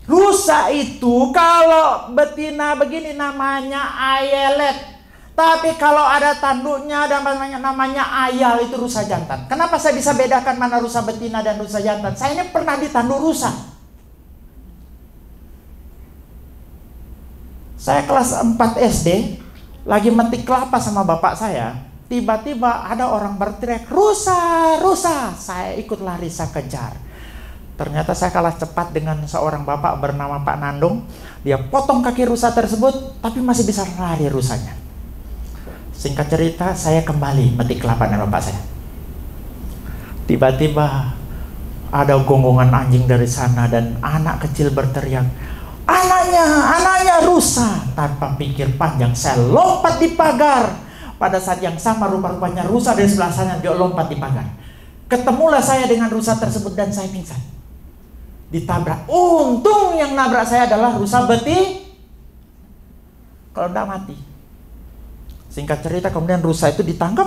Rusa itu kalau betina begini namanya ayelet. Tapi kalau ada tanduknya dan namanya ayal, itu rusa jantan. Kenapa saya bisa bedakan mana rusa betina dan rusa jantan? Saya ini pernah ditanduk rusa. Saya kelas 4 SD, lagi metik kelapa sama bapak saya. Tiba-tiba ada orang berteriak, rusa, rusa. Saya ikut lari, saya kejar. Ternyata saya kalah cepat dengan seorang bapak bernama Pak Nandung. Dia potong kaki rusa tersebut, tapi masih bisa lari rusanya. Singkat cerita, saya kembali metik kelapa dengan bapak saya. Tiba-tiba ada gonggongan anjing dari sana dan anak kecil berteriak, anaknya rusa. Tanpa pikir panjang, saya lompat di pagar. Pada saat yang sama rupa-rupanya rusa dari sebelah sana, dia lompat di pagar. Ketemulah saya dengan rusa tersebut dan saya pingsan. Ditabrak. Untung yang nabrak saya adalah rusa betina. Kalau tidak mati. Singkat cerita, kemudian rusa itu ditangkap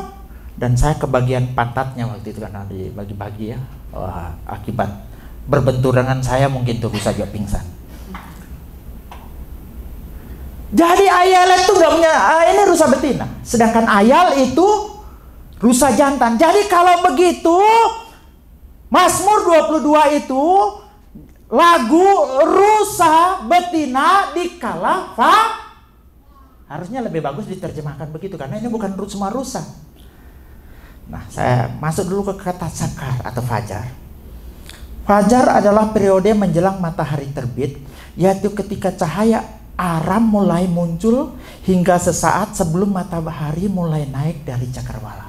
dan saya ke bagian pantatnya waktu itu karena dibagi-bagi ya. Wah, akibat berbenturan saya mungkin tuh rusa juga pingsan. Jadi ayal itu nggak punya, ini rusa betina. Sedangkan ayal itu rusa jantan. Jadi kalau begitu, Mazmur 22 itu lagu rusa betina di kala harusnya lebih bagus diterjemahkan begitu, karena ini bukan semua rusa. Nah, saya masuk dulu ke kata sakar atau fajar. Fajar adalah periode menjelang matahari terbit, yaitu ketika cahaya Aram mulai muncul hingga sesaat sebelum matahari mulai naik dari cakrawala.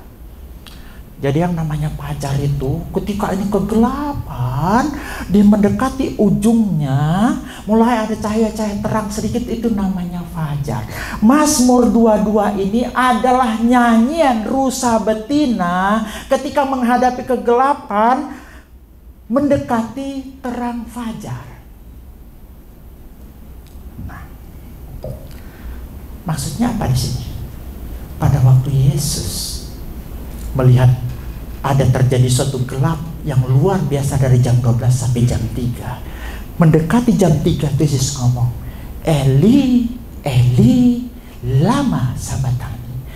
Jadi yang namanya fajar itu ketika ini kegelapan, dia mendekati ujungnya, mulai ada cahaya-cahaya terang sedikit, itu namanya fajar. Mazmur 22 ini adalah nyanyian rusa betina ketika menghadapi kegelapan, mendekati terang fajar. Nah, maksudnya apa di sini? Pada waktu Yesus melihat ada terjadi suatu gelap yang luar biasa dari jam 12 sampai jam 3. Mendekati jam 3 Yesus ngomong, Eli, Eli, lama sabachthani.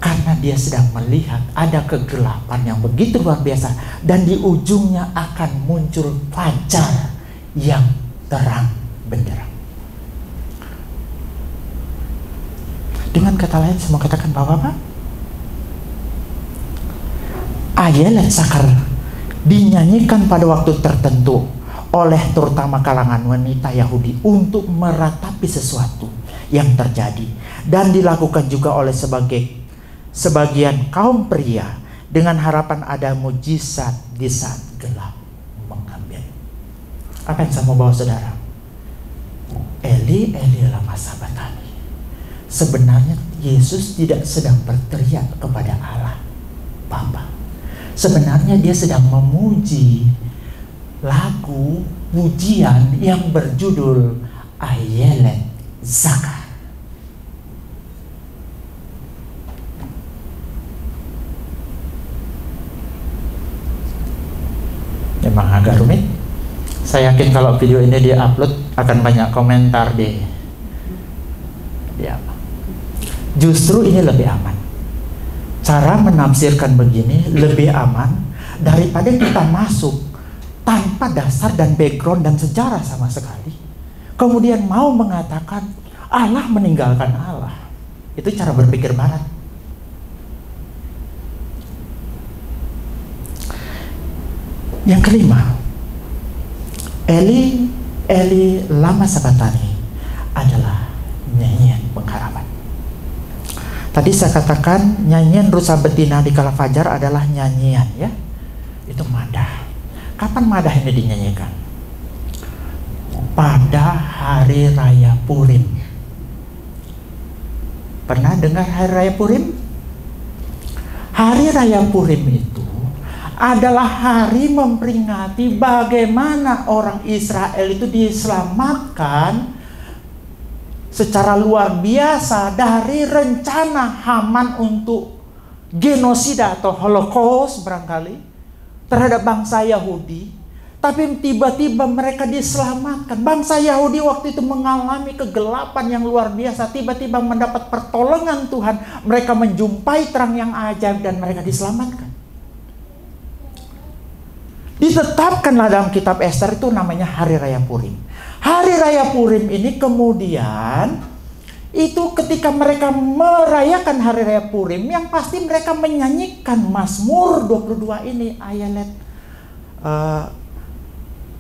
Karena dia sedang melihat ada kegelapan yang begitu luar biasa dan di ujungnya akan muncul fajar yang terang benderang. Dengan kata lain, saya mau katakan bahwa apa? Ayat sakar dinyanyikan pada waktu tertentu oleh terutama kalangan wanita Yahudi untuk meratapi sesuatu yang terjadi, dan dilakukan juga oleh sebagian kaum pria dengan harapan ada mujizat di saat gelap mengambil. Apa yang saya mau bawa saudara? Eli, Eli lama sabachthani. Sebenarnya Yesus tidak sedang berteriak kepada Allah Bapa. Sebenarnya dia sedang memuji lagu pujian yang berjudul Ayelet Zakar. Memang agak rumit. Saya yakin kalau video ini di-upload akan banyak komentar di apa. Justru ini lebih aman. Cara menafsirkan begini lebih aman, daripada kita masuk tanpa dasar dan background dan sejarah sama sekali, kemudian mau mengatakan Allah meninggalkan Allah. Itu cara berpikir barat. Yang kelima, Eli Eli lama sabachthani adalah nyanyian pengharapan. Tadi saya katakan nyanyian rusa betina di kala fajar adalah nyanyian, ya. Itu madah. Kapan madah ini dinyanyikan? Pada hari raya Purim. Pernah dengar hari raya Purim? Hari raya Purim itu adalah hari memperingati bagaimana orang Israel itu diselamatkan secara luar biasa dari rencana Haman untuk genosida atau Holocaust barangkali terhadap bangsa Yahudi. Tapi tiba-tiba mereka diselamatkan. Bangsa Yahudi waktu itu mengalami kegelapan yang luar biasa, tiba-tiba mendapat pertolongan Tuhan. Mereka menjumpai terang yang ajaib dan mereka diselamatkan. Ditetapkanlah dalam kitab Ester itu namanya Hari Raya Purim. Hari Raya Purim ini kemudian itu ketika mereka merayakan Hari Raya Purim, yang pasti mereka menyanyikan Mazmur 22 ini, Ayelet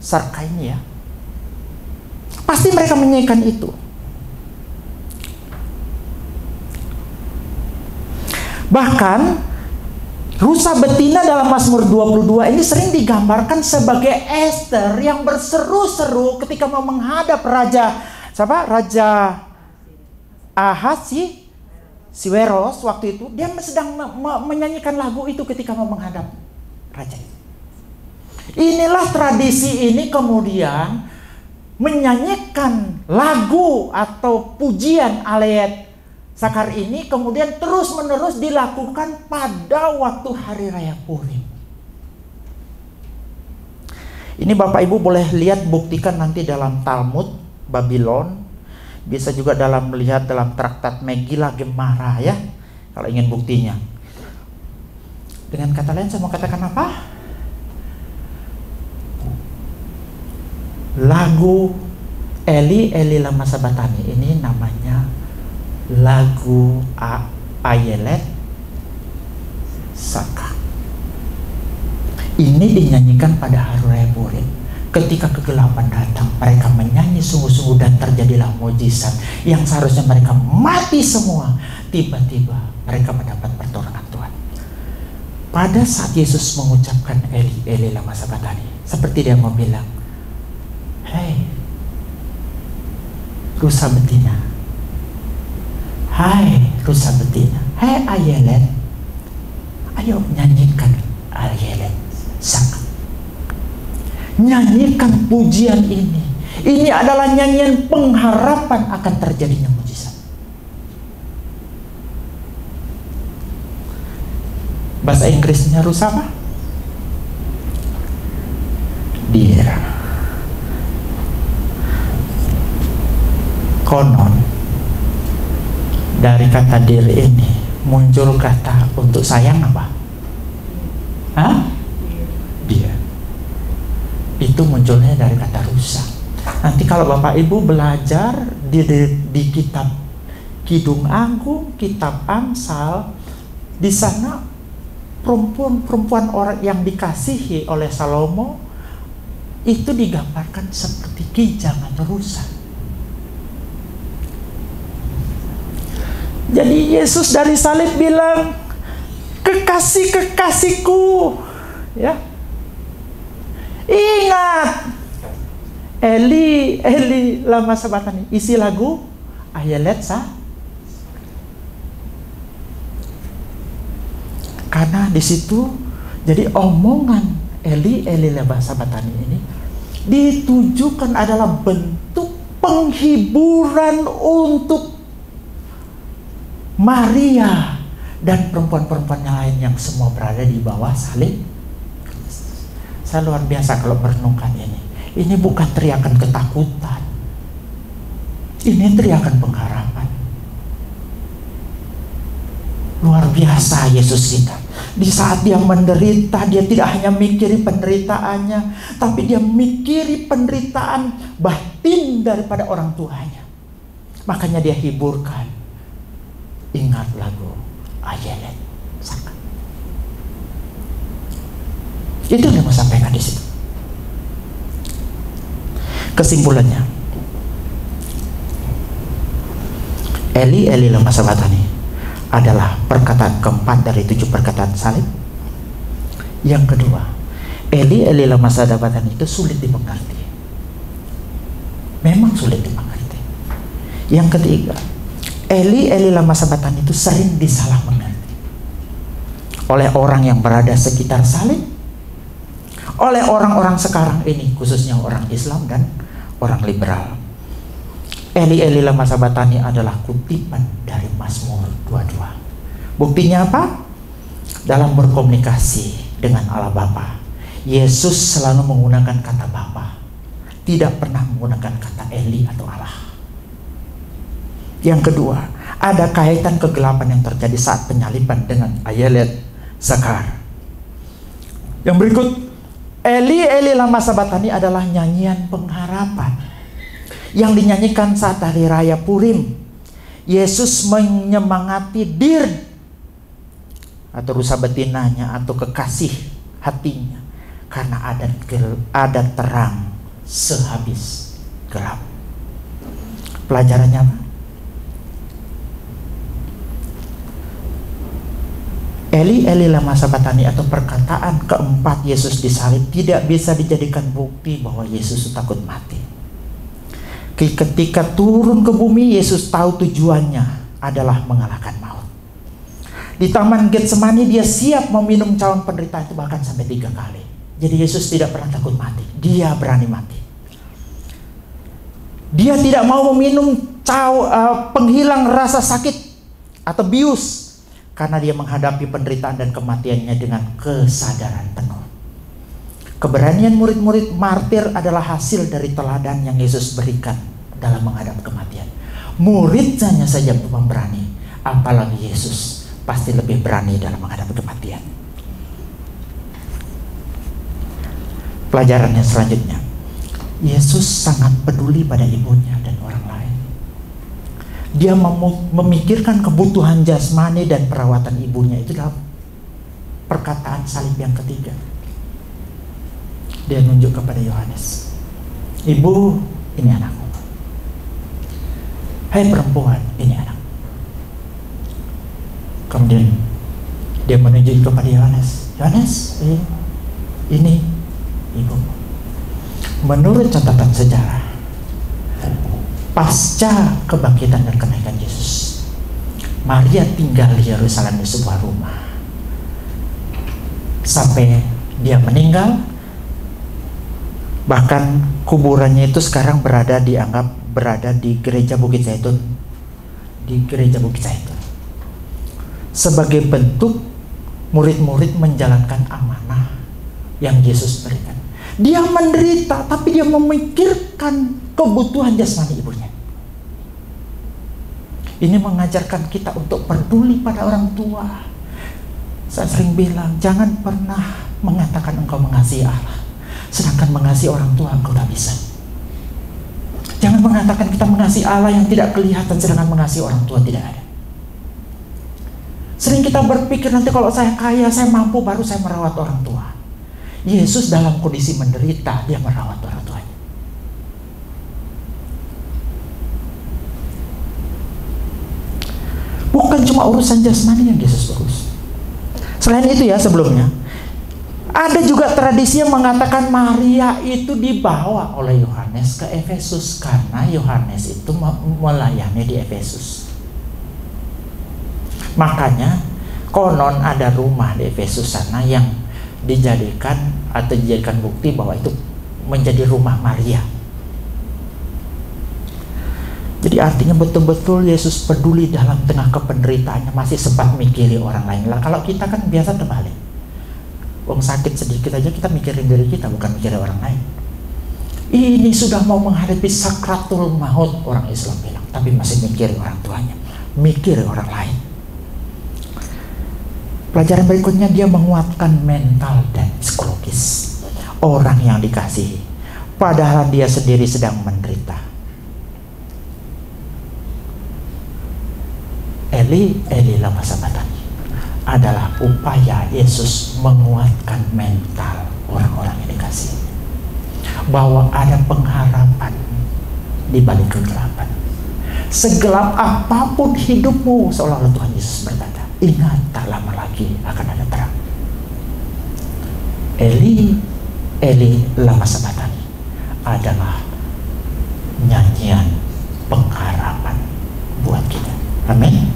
Sarka ini, ya. Pasti mereka menyanyikan itu. Bahkan rusa betina dalam Mazmur 22 ini sering digambarkan sebagai Ester yang berseru-seru ketika mau menghadap Raja Ahasiweros waktu itu. Dia sedang menyanyikan lagu itu ketika mau menghadap raja. Inilah tradisi ini kemudian menyanyikan lagu atau pujian Alayat Sakar ini kemudian terus-menerus dilakukan pada waktu Hari Raya Purim. Ini Bapak Ibu boleh lihat, buktikan nanti dalam Talmud Babylon. Bisa juga melihat dalam traktat Megillah Gemara, ya, kalau ingin buktinya. Dengan kata lain saya mau katakan apa? Lagu Eli lama sabachthani ini namanya lagu Ayelet Sarka. Ini dinyanyikan pada Hari Raya Purim. Ketika kegelapan datang, mereka menyanyi sungguh-sungguh dan terjadilah mujizat. Yang seharusnya mereka mati semua, tiba-tiba mereka mendapat pertolongan Tuhan. Pada saat Yesus mengucapkan Eli lama sabachthani, seperti dia mau bilang, "Hei rusa betina, hai rusa betina, hai Ayelet, ayo nyanyikan Ayelet Sarka. Nyanyikan pujian ini. Ini adalah nyanyian pengharapan akan terjadinya mujizat." Bahasa Inggrisnya rusa apa? Deer. Konon dari kata deer ini muncul kata untuk sayang apa? Deer. Itu munculnya dari kata rusa. Nanti kalau Bapak Ibu belajar di kitab Kidung Agung, kitab Amsal, di sana perempuan orang yang dikasihi oleh Salomo itu digambarkan seperti gijangan rusa. Jadi Yesus dari salib bilang, kekasih-kekasihku, ya. Ingat Eli lama sabachthani, isi lagu Ayelet Sarka. Karena di situ jadi omongan Eli lama sabachthani ini ditujukan adalah bentuk penghiburan untuk Maria dan perempuan-perempuan yang lain yang semua berada di bawah salib. Saya luar biasa kalau merenungkan ini. Ini bukan teriakan ketakutan. Ini teriakan pengharapan. Luar biasa Yesus kita. Di saat dia menderita, dia tidak hanya mikiri penderitaannya, tapi dia mikiri penderitaan batin daripada orang tuanya. Makanya dia hiburkan. Ingat lagu Ayelet Saka. Itu yang mau sampaikan di situ. Kesimpulannya, Eli Eli lama sabatani adalah perkataan keempat dari 7 perkataan salib. Yang kedua, Eli Eli lama sabatani itu sulit dimengerti. Memang sulit dimengerti. Yang ketiga, Eli Eli lama sabatani itu sering disalah mengerti oleh orang yang berada sekitar salib, oleh orang-orang sekarang ini, khususnya orang Islam dan orang liberal. Eli Eli lama sabatani adalah kutipan dari Mazmur 22. Buktinya apa? Dalam berkomunikasi dengan Allah Bapa, Yesus selalu menggunakan kata Bapa, tidak pernah menggunakan kata Eli atau Allah. Yang kedua, ada kaitan kegelapan yang terjadi saat penyaliban dengan Ayelet Zakar. Yang berikut, Eli Eli lama sabatani adalah nyanyian pengharapan yang dinyanyikan saat hari raya Purim. Yesus menyemangati Dir atau rusa betinanya atau kekasih hatinya, karena ada terang sehabis gelap. Pelajarannya apa? Eli Eli lama sabatani atau perkataan keempat Yesus disalib tidak bisa dijadikan bukti bahwa Yesus takut mati. Ketika turun ke bumi, Yesus tahu tujuannya adalah mengalahkan maut. Di Taman Getsemani dia siap meminum cawan penderitaan itu bahkan sampai 3 kali. Jadi Yesus tidak pernah takut mati. Dia berani mati. Dia tidak mau meminum penghilang rasa sakit atau bius, karena dia menghadapi penderitaan dan kematiannya dengan kesadaran penuh. Keberanian murid-murid martir adalah hasil dari teladan yang Yesus berikan dalam menghadapi kematian. Muridnya saja pemberani, apalagi Yesus pasti lebih berani dalam menghadapi kematian. Pelajarannya selanjutnya, Yesus sangat peduli pada ibunya dan orang lain. Dia memikirkan kebutuhan jasmani dan perawatan ibunya. Itu dalam perkataan salib yang ketiga. Dia nunjuk kepada Yohanes, "Ibu, ini anakku. Hai perempuan, ini anak." Kemudian dia menunjuk kepada Yohanes, "Yohanes, ini ibu." Menurut catatan sejarah, pasca kebangkitan dan kenaikan Yesus, Maria tinggal di Yerusalem di sebuah rumah sampai dia meninggal. Bahkan kuburannya itu sekarang dianggap berada di gereja Bukit Zaitun, sebagai bentuk murid-murid menjalankan amanah yang Yesus berikan. Dia menderita, tapi dia memikirkan kebutuhan jasmani ibunya. Ini mengajarkan kita untuk peduli pada orang tua. Saya sering bilang, jangan pernah mengatakan engkau mengasihi Allah, sedangkan mengasihi orang tua engkau tak bisa. Jangan mengatakan kita mengasihi Allah yang tidak kelihatan, sedangkan mengasihi orang tua tidak ada. Sering kita berpikir, nanti kalau saya kaya, saya mampu, baru saya merawat orang tua. Yesus dalam kondisi menderita, dia merawat orang tuanya. Bukan cuma urusan jasmani yang Yesus urus. Selain itu ya, sebelumnya ada juga tradisi yang mengatakan Maria itu dibawa oleh Yohanes ke Efesus, karena Yohanes itu melayani di Efesus. Makanya konon ada rumah di Efesus sana yang dijadikan bukti bahwa itu menjadi rumah Maria. Jadi artinya betul-betul Yesus peduli dalam tengah kependeritaannya, masih sempat mikiri orang lain. Lah kalau kita kan biasa terbalik. Wong sakit sedikit aja kita mikirin diri kita, bukan mikirin orang lain. Ini sudah mau menghadapi sakratul maut, orang Islam bilang, tapi masih mikirin orang tuanya, mikirin orang lain. Pelajaran berikutnya, dia menguatkan mental dan psikologis orang yang dikasihi, padahal dia sendiri sedang menderita. Eli, Eli lama sabachthani adalah upaya Yesus menguatkan mental orang-orang yang dikasihi, bahwa ada pengharapan di balik kegelapan. Segelap apapun hidupmu, seolah-olah Tuhan Yesus berkata, ingat, tak lama lagi akan ada terang. Eli, Eli lama sabachthani adalah nyanyian pengharapan buat kita. Amin.